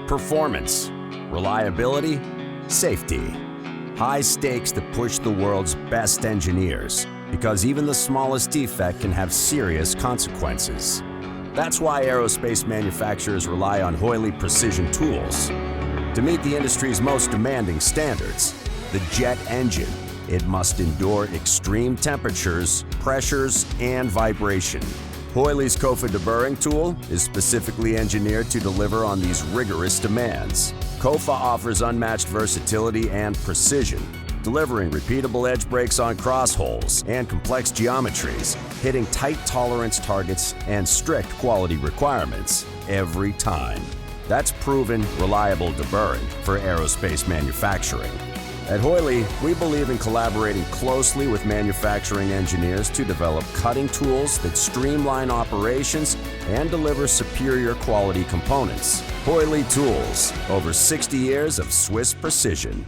Performance, reliability, safety. High stakes that push the world's best engineers, because even the smallest defect can have serious consequences. That's why aerospace manufacturers rely on Heule Precision Tools. To meet the industry's most demanding standards, the jet engine, it must endure extreme temperatures, pressures, and vibration. Heule's COFA deburring tool is specifically engineered to deliver on these rigorous demands. COFA offers unmatched versatility and precision, delivering repeatable edge breaks on cross holes and complex geometries, hitting tight tolerance targets and strict quality requirements every time. That's proven, reliable deburring for aerospace manufacturing. At Heule, we believe in collaborating closely with manufacturing engineers to develop cutting tools that streamline operations and deliver superior quality components. Heule Tools, over 60 years of Swiss precision.